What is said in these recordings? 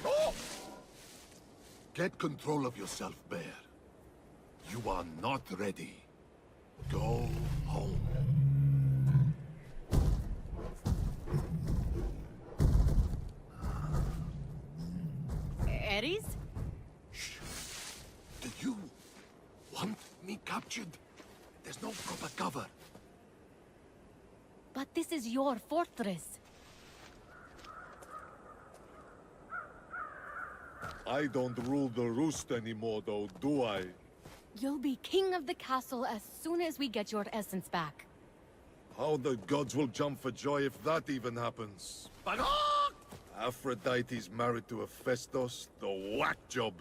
No! Get control of yourself, Bear. You are not ready. Go home. Ares? Shh. Do you want me captured? There's no proper cover. But this is your fortress. I don't rule the roost anymore, though, do I? You'll be king of the castle as soon as we get your essence back. How the gods will jump for joy if that even happens. Aphrodite's married to Hephaestus, the whack job.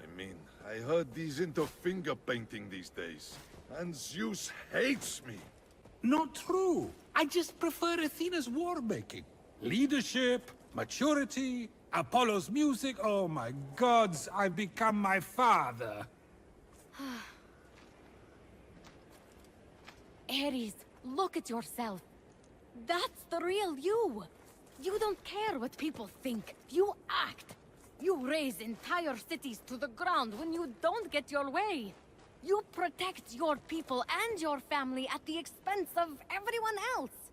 I mean, I heard he's into finger painting these days. And Zeus hates me. Not true. I just prefer Athena's war-making. Leadership, maturity, Apollo's music. Oh my gods, I've become my father. Ares, look at yourself. That's the real you. You don't care what people think. You act. You raise entire cities to the ground when you don't get your way. You protect your people and your family at the expense of everyone else.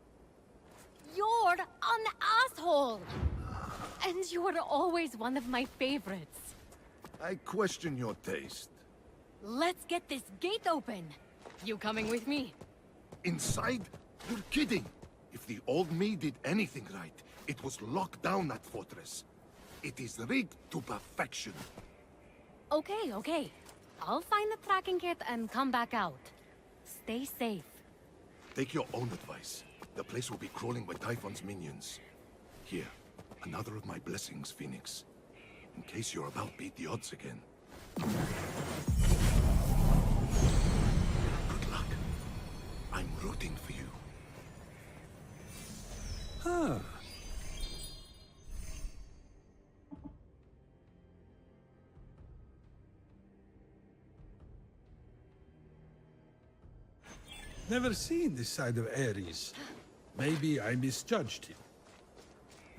You're an asshole. And you were always one of my favorites. I question your taste. Let's get this gate open. You coming with me? Inside? You're kidding. If the old me did anything right, it was lock down that fortress. It is rigged to perfection. Okay. I'll find the tracking kit and come back out. Stay safe. Take your own advice. The place will be crawling with Typhon's minions. Here, another of my blessings, Fenyx. In case you're about beat the odds again. Good luck. I'm rooting for you. Huh. Never seen this side of Ares. Maybe I misjudged him.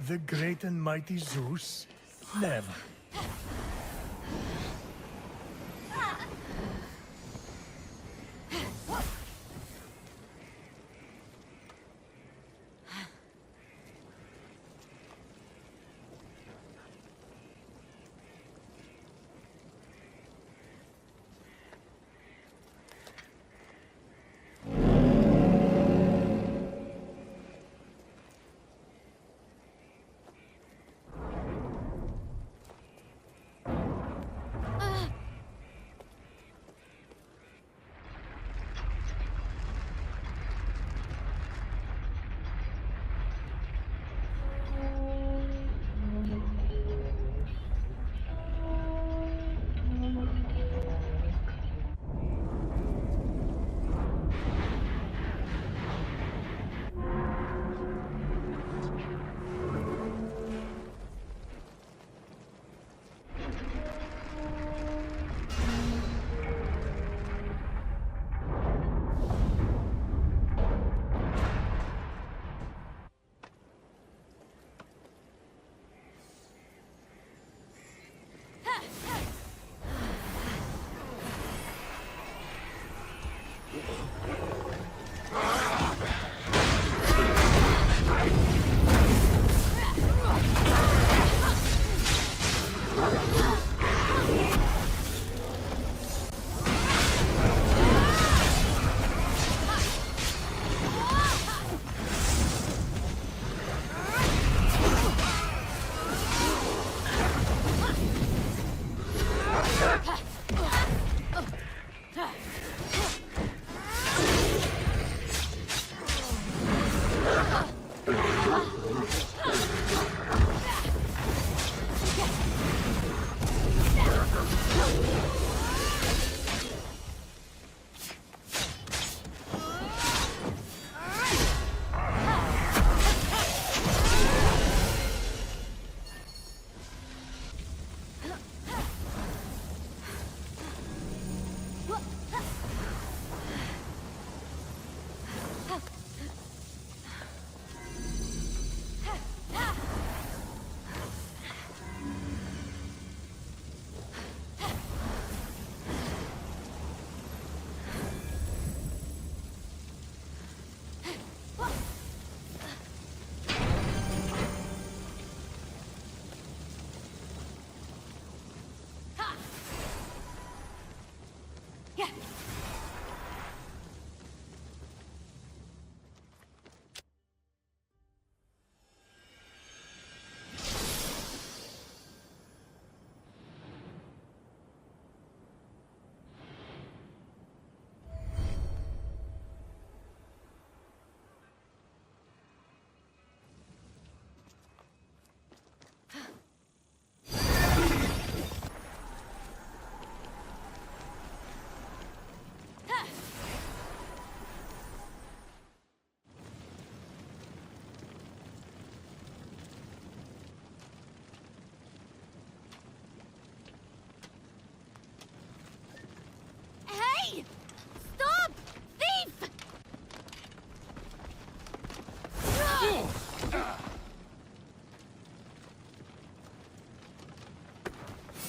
The great and mighty Zeus? Never.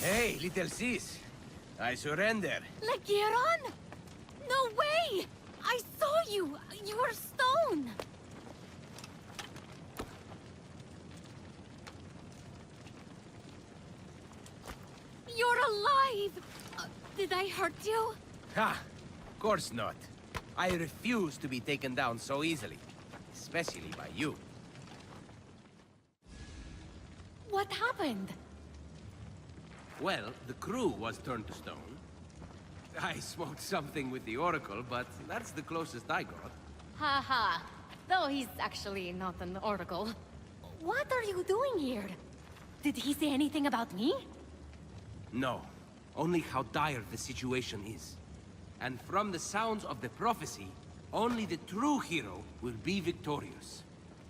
Hey, little sis. I surrender. Lagiron? No way! I saw you! You were stone! You're alive! Did I hurt you? Ha! Of course not. I refuse to be taken down so easily. Especially by you. What happened? Well, the crew was turned to stone. I smoked something with the Oracle, but that's the closest I got. Haha. Though he's actually not an oracle. What are you doing here? Did he say anything about me? No. Only how dire the situation is. And from the sounds of the prophecy, only the true hero will be victorious.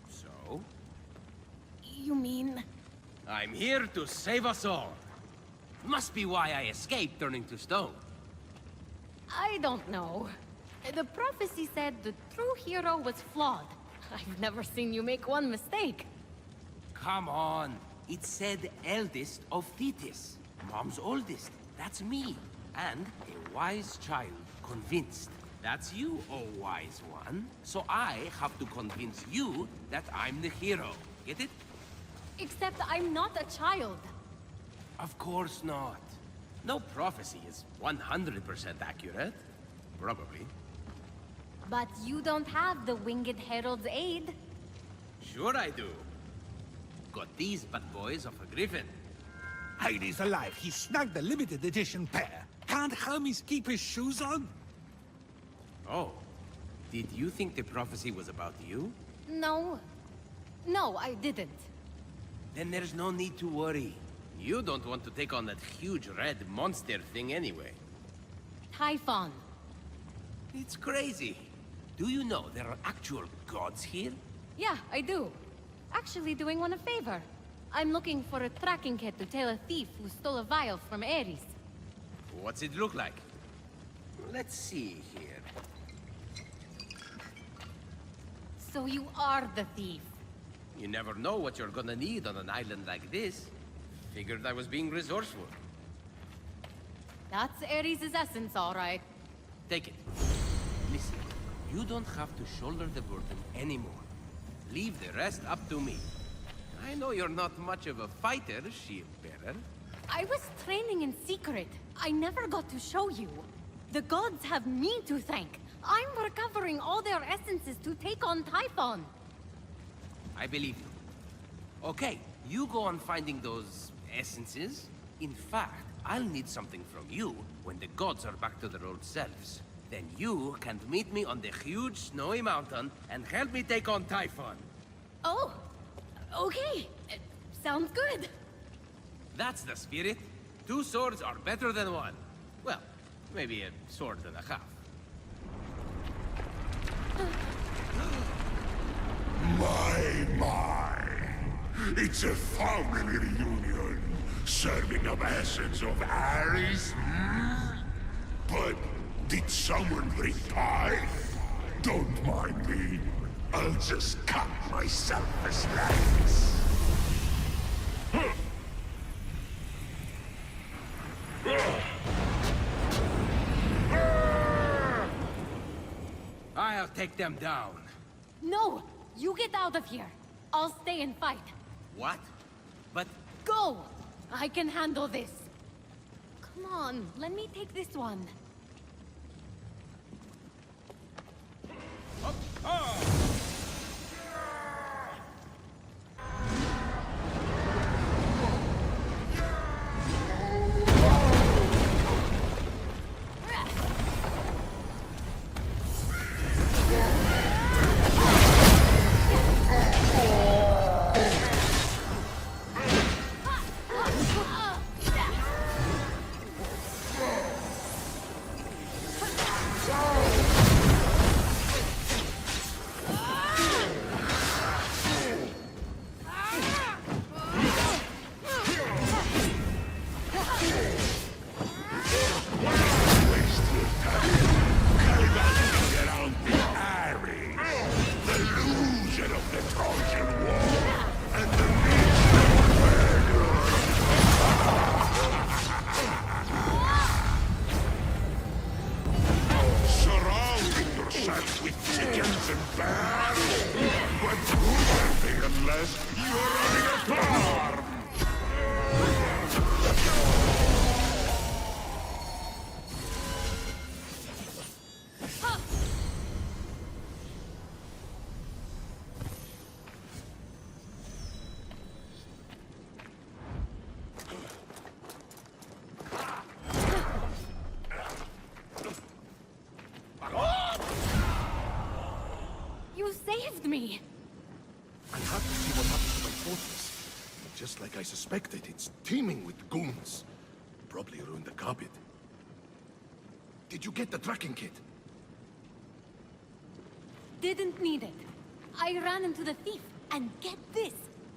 So, You mean... I'm here to save us all. Must be why I escaped turning to stone. I don't know. The prophecy said the true hero was flawed. I've never seen you make one mistake. Come on. It said eldest of Thetis. Mom's oldest. That's me. And a wise child convinced. That's you, oh wise one. So I have to convince you that I'm the hero. Get it? Except I'm not a child. Of course not. No prophecy is 100% accurate. Probably. But you don't have the Winged Herald's aid. Sure I do. Got these bad boys of a griffin. Heidi's alive. He snagged the limited edition pair. Can't Hermes keep his shoes on? Oh. Did you think the prophecy was about you? No. No, I didn't. Then there's no need to worry. You don't want to take on that huge red monster thing anyway. Typhon. It's crazy. Do you know there are actual gods here? Yeah, I do. Actually doing one a favor. I'm looking for a tracking kit to tail a thief who stole a vial from Ares. What's it look like? Let's see here. So you are the thief. You never know what you're gonna need on an island like this. Figured I was being resourceful. That's Ares' essence, all right. Take it. Listen, you don't have to shoulder the burden anymore. Leave the rest up to me. I know you're not much of a fighter, shield bearer. I was training in secret. I never got to show you. The gods have me to thank. I'm recovering all their essences to take on Typhon. I believe you. Okay, you go on finding those essences. In fact, I'll need something from you when the gods are back to their old selves. Then you can meet me on the huge snowy mountain and help me take on Typhon. Oh, okay. Sounds good. That's the spirit. 2 swords are better than 1. Well, maybe a sword and a half. My. It's a family reunion. Serving up essence of Ares, hmm? But did someone bring pie? Don't mind me. I'll just cut myself a slice. I'll take them down. No, you get out of here. I'll stay and fight. What? But... Go! I can handle this. Come on, let me take this one. me! I have to see what happened to my fortress. Just like I suspected, it's teeming with goons. Probably ruined the carpet. Did you get the tracking kit? Didn't need it. I ran into the thief, and get this!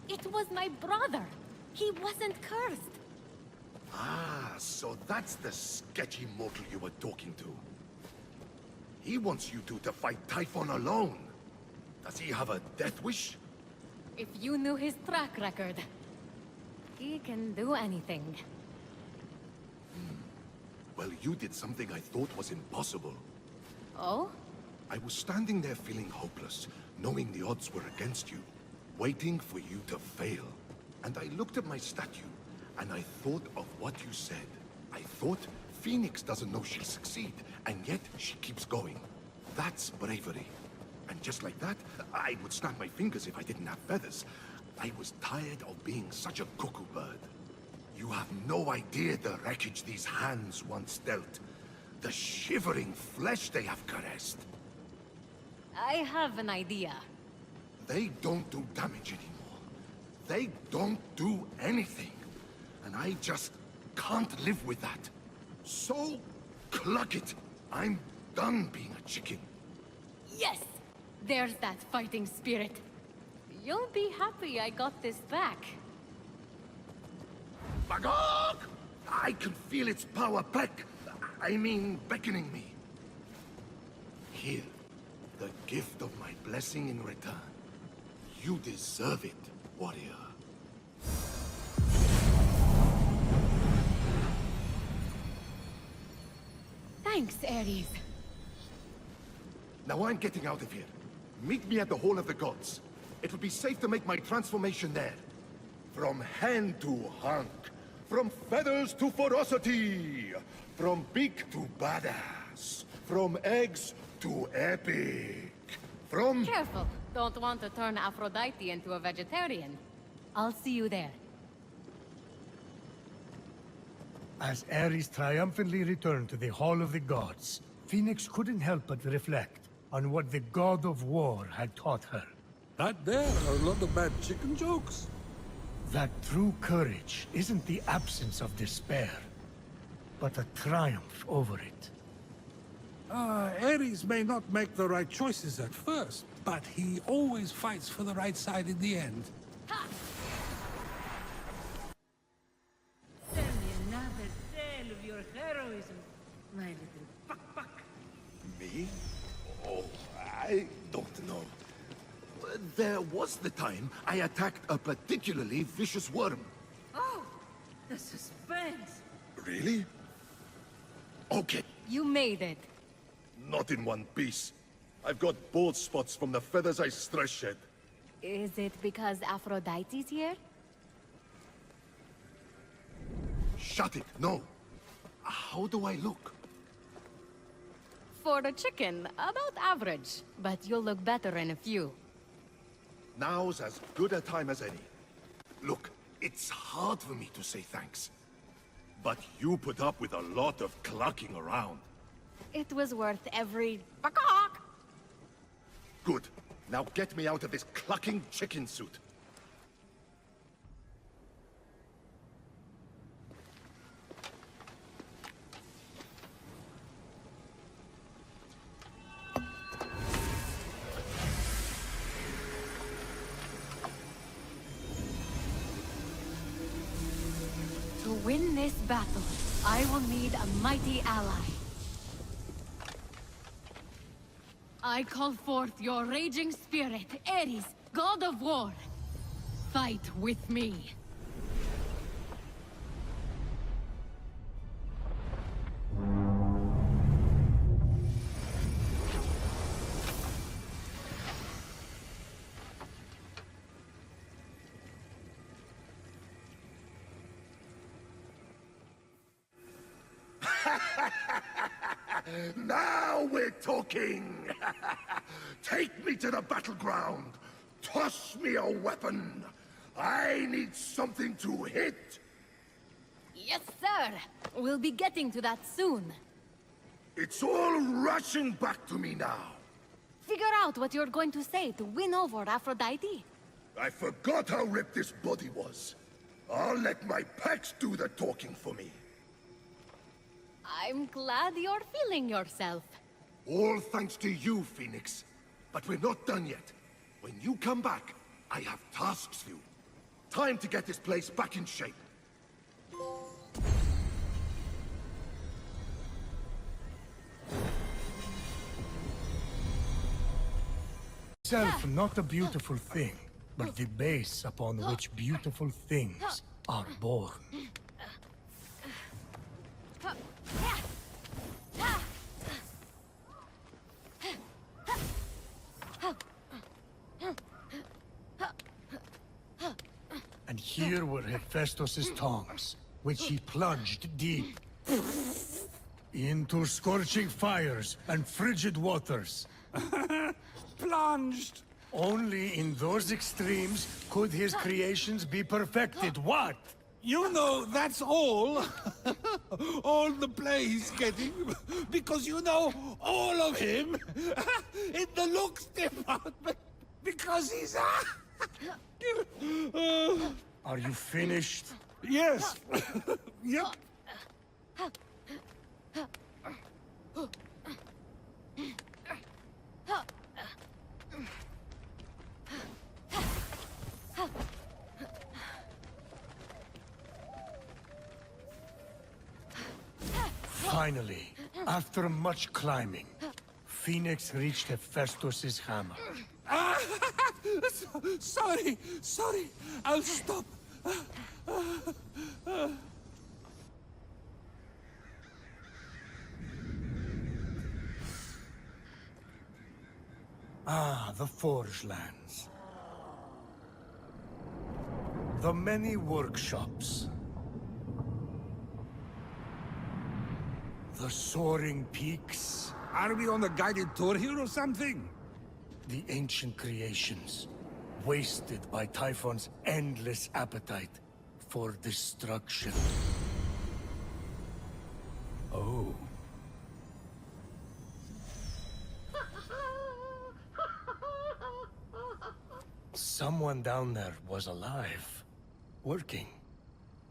It was my brother! He wasn't cursed! Ah, so that's the sketchy mortal you were talking to. He wants you two to fight Typhon alone. Does he have a death wish? If you knew his track record, he can do anything. Well, you did something I thought was impossible. Oh? I was standing there feeling hopeless, knowing the odds were against you, waiting for you to fail. And I looked at my statue, and I thought of what you said. I thought Fenyx doesn't know she'll succeed, and yet she keeps going. That's bravery. And just like that, I would snap my fingers if I didn't have feathers. I was tired of being such a cuckoo bird. You have no idea the wreckage these hands once dealt. The shivering flesh they have caressed. I have an idea. They don't do damage anymore. They don't do anything. And I just can't live with that. So, cluck it. I'm done being a chicken. Yes! There's that fighting spirit. You'll be happy I got this back. Magog! I can feel its power beckoning me. Here, the gift of my blessing in return. You deserve it, warrior. Thanks, Ares. Now I'm getting out of here. Meet me at the Hall of the Gods. It will be safe to make my transformation there. From hen to hunk. From feathers to ferocity. From beak to badass. From eggs to epic. From... Careful. Don't want to turn Aphrodite into a vegetarian. I'll see you there. As Ares triumphantly returned to the Hall of the Gods, Fenyx couldn't help but reflect on what the God of War had taught her. That there are a lot of bad chicken jokes. That true courage isn't the absence of despair, but a triumph over it. Ares may not make the right choices at first, but he always fights for the right side in the end. Ha! Tell me another tale of your heroism, my little buck. Me? Oh, I don't know. There was the time I attacked a particularly vicious worm. Oh, the suspense. Really? Okay, You made it. not in one piece. I've got bald spots from the feathers I stress shed. Is it because Aphrodite's here? Shut it, no. How do I look? For a chicken, about average. But you'll look better in a few. Now's as good a time as any. Look, it's hard for me to say thanks. But you put up with a lot of clucking around. It was worth every... Bakak! Good. Now get me out of this clucking chicken suit. To win this battle, I will need a mighty ally. I call forth your raging spirit, Ares, god of war. Fight with me. Now we're talking! Take me to the battleground! Toss me a weapon! I need something to hit! Yes, sir. We'll be getting to that soon. It's all rushing back to me now. Figure out what you're going to say to win over Aphrodite. I forgot how ripped this body was. I'll let my pecs do the talking for me. I'm glad you're feeling yourself. All thanks to you, Fenyx. But we're not done yet. When you come back, I have tasks for you. Time to get this place back in shape. Self not a beautiful thing, but the base upon which beautiful things are born. And here were Hephaestus' tongues, which he plunged deep into scorching fires and frigid waters. Plunged! Only in those extremes could his creations be perfected. What? You know, that's all. All the play he's getting. Because you know all of him. In the looks department. Because he's... Are you finished? Yes. Yep. Finally, after much climbing, Fenyx reached Hephaestus' hammer. Sorry. I'll stop. Ah, the Forge Lands. The many workshops. The soaring peaks. Are we on a guided tour here or something? The ancient creations, wasted by Typhon's endless appetite for destruction. Oh. Someone down there was alive, working,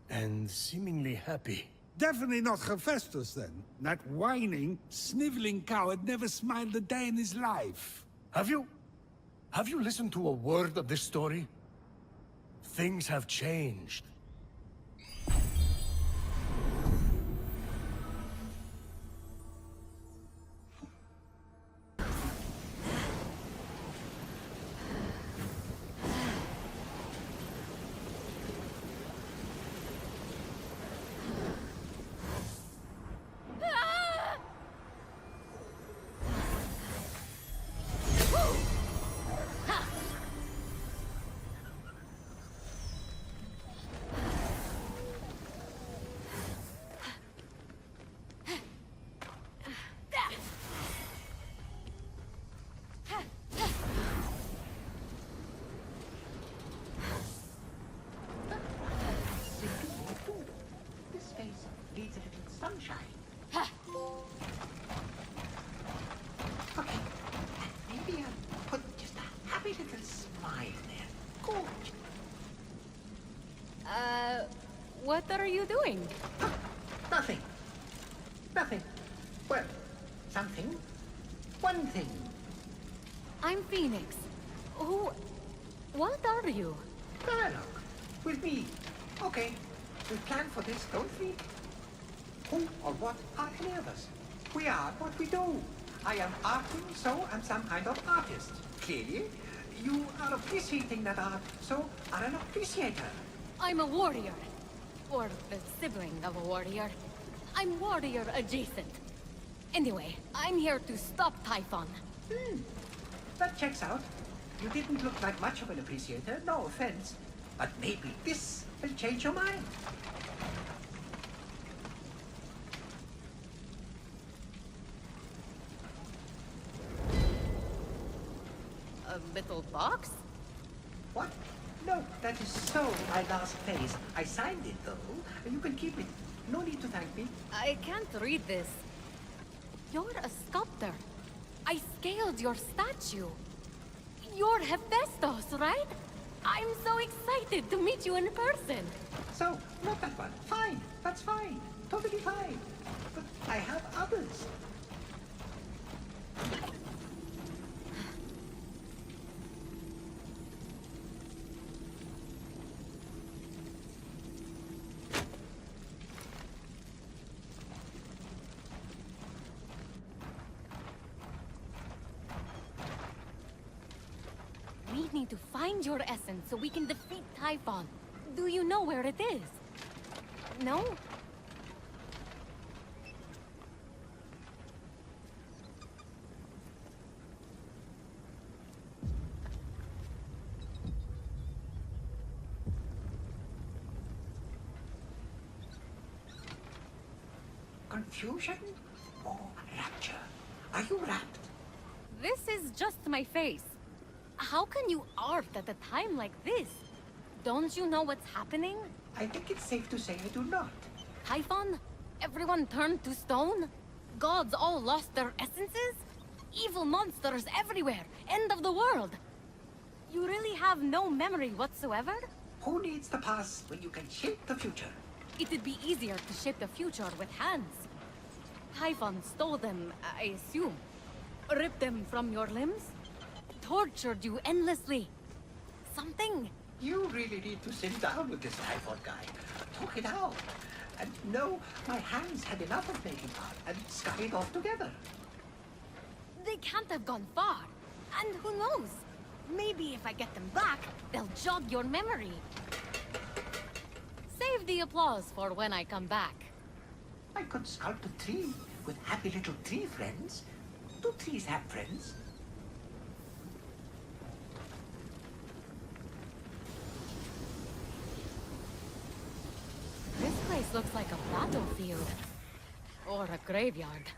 and seemingly happy. Definitely not Hephaestus, then. That whining, sniveling coward never smiled a day in his life. Have you listened to a word of this story? Things have changed. This face needs a little sunshine. Okay, and maybe I'll put just a happy little smile there. Gorgeous. What are you doing? Nothing. Nothing. Well, something. One thing. I'm Fenyx. What are you? Dialogue. With me. Okay. We planned for this, don't we? Who or what are any of us? We are what we do. I am arting, so I'm some kind of artist. Clearly, you are appreciating that art, so are an appreciator. I'm a warrior. Or the sibling of a warrior. I'm warrior adjacent. Anyway, I'm here to stop Typhon. That checks out. You didn't look like much of an appreciator, no offense. But maybe this will change your mind. A little box? What? No, that is so my last phase. I signed it, though. You can keep it. No need to thank me. I can't read this. You're a sculptor. I scaled your statue. You're Hephaestus, right? I'm so excited to meet you in person. So, not that one. Fine. That's fine. Totally fine. But I have others. We need to find your essence so we can defeat Typhon. Do you know where it is? No? Confusion or rapture? Are you rapt? This is just my face. How can you art at a time like this? Don't you know what's happening? I think it's safe to say I do not. Typhon? Everyone turned to stone? Gods all lost their essences? Evil monsters everywhere! End of the world! You really have no memory whatsoever? Who needs the past when you can shape the future? It'd be easier to shape the future with hands. Typhon stole them, I assume. Ripped them from your limbs? Tortured you endlessly. Something? You really need to sit down with this Typhon guy. Talk it out. And no, my hands had enough of making art and scurried off together. They can't have gone far. And who knows? Maybe if I get them back, they'll jog your memory. Save the applause for when I come back. I could sculpt a tree with happy little tree friends. Do trees have friends? This place looks like a battlefield. Or a graveyard.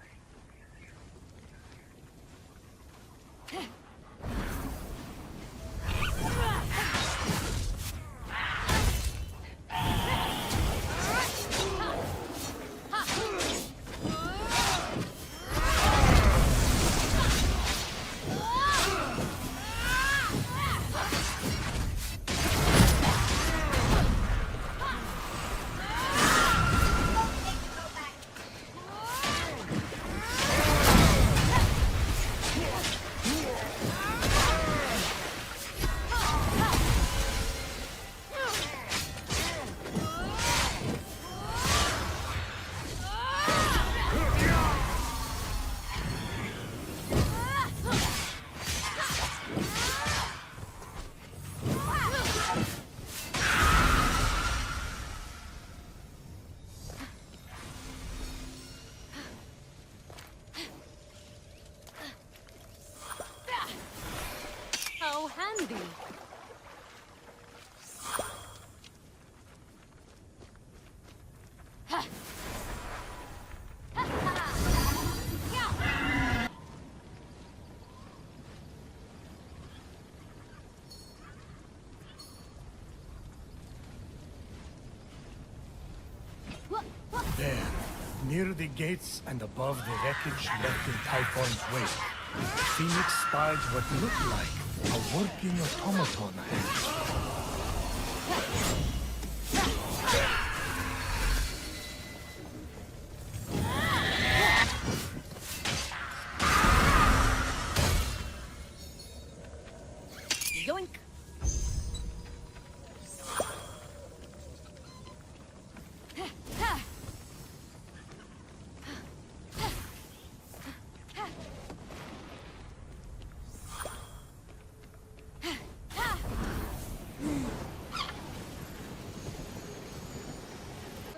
How handy. There, near the gates and above the wreckage left in Typhon's wake, Fenyx spied what looked like a working automaton hand. Yoink.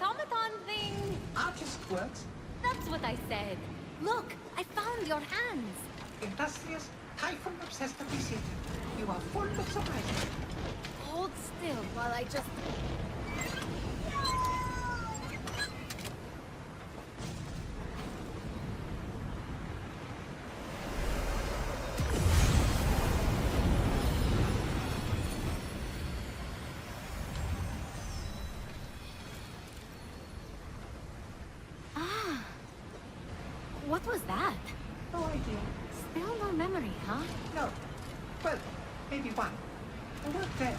Automaton thing. Artist works. That's what I said. Look, I found your hands. Industrious, Typhon obsessed appreciated. You are full of surprises. Hold still while I just... What was that? No idea. Still no memory, huh? No. Well, maybe one. I weren't there.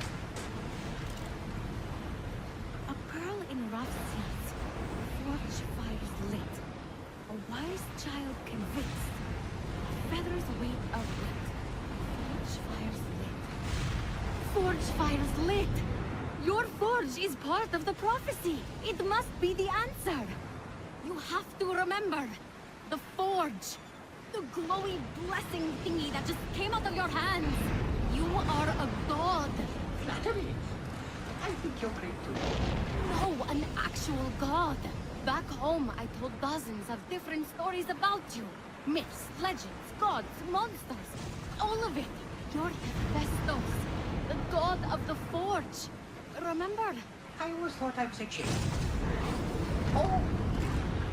A pearl in rough seas, forge fires lit. A wise child convinced. A feather's weight of wit. Forge fires lit. Forge fires lit! Your forge is part of the prophecy. It must be the answer. You have to remember. The forge. The glowy blessing thingy that just came out of your hands. You are a god. Flattery. I think you're great too. No, an actual god. Back home, I told dozens of different stories about you. Myths, legends, gods, monsters. All of it. You're Hephaestus, the god of the forge. Remember? I always thought I was a chick. Oh,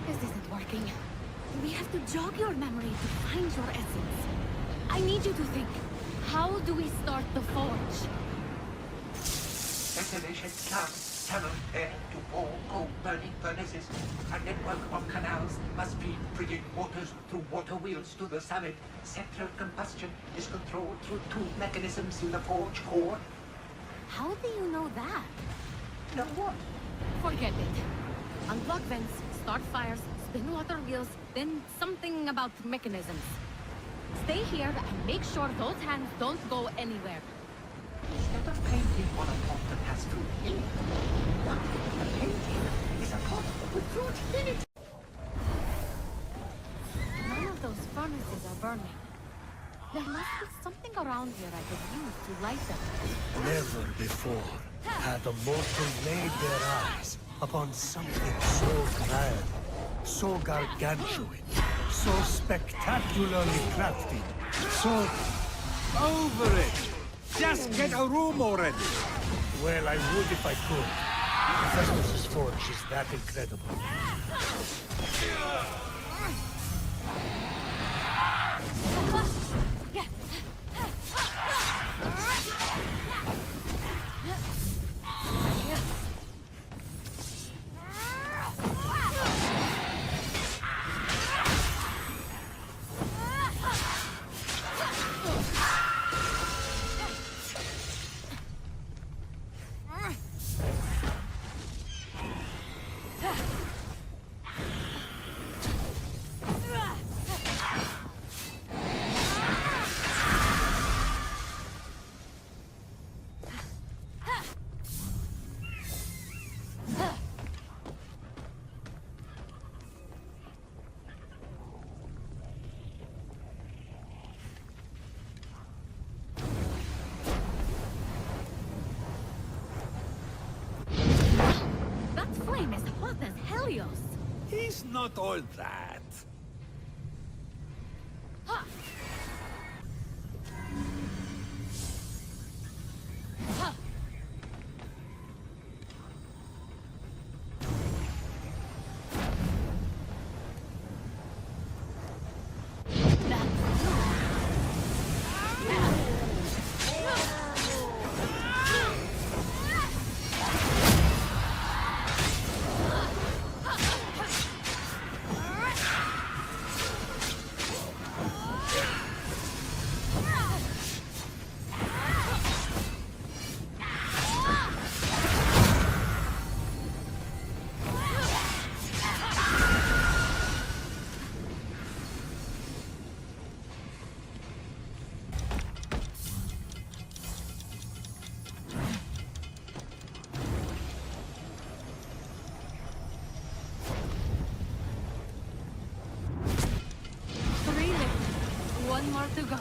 This isn't working. We have to jog your memory to find your essence. I need you to think. How do we start the forge? ventilation, plants, tunnel, air to all coal burning furnaces. A network of canals must feed frigid waters through water wheels to the summit. Central combustion is controlled through two mechanisms in the forge core. How do you know that? Know what? Forget it. Unblock vents, start fires, spin water wheels, then something about mechanisms. Stay here and make sure those hands don't go anywhere. Instead of painting on a pot that has fruit in it, what if the painting is a pot with fruit in it? None of those furnaces are burning. There must be something around here I could use to light them. Never before had a mortal laid their eyes upon something so grand, so gargantuan, so spectacularly crafted, so... Over it! Just get a room already! Well, I would if I could. Festus's forge is that incredible. That flame is hot as Helios. He's not all that. Ha! Ha! Three left. One more to go.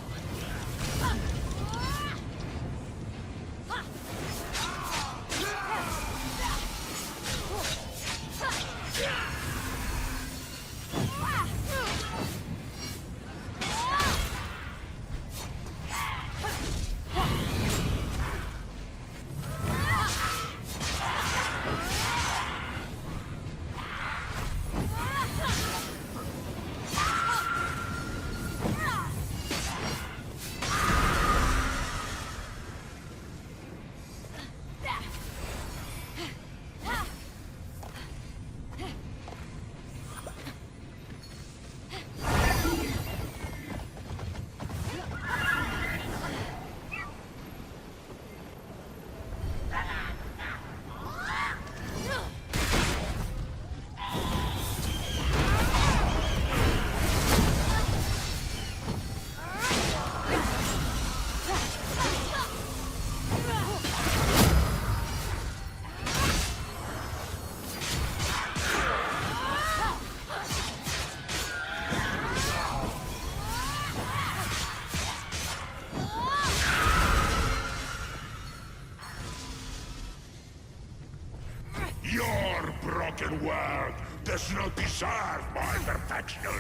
broken world does not deserve my perfection.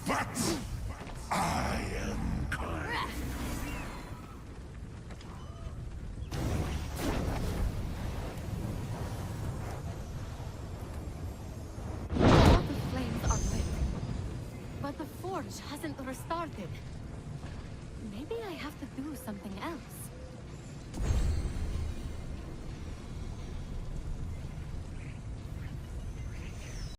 But I am kind. All the flames are lit. But the forge hasn't restarted. Maybe I have to do something else.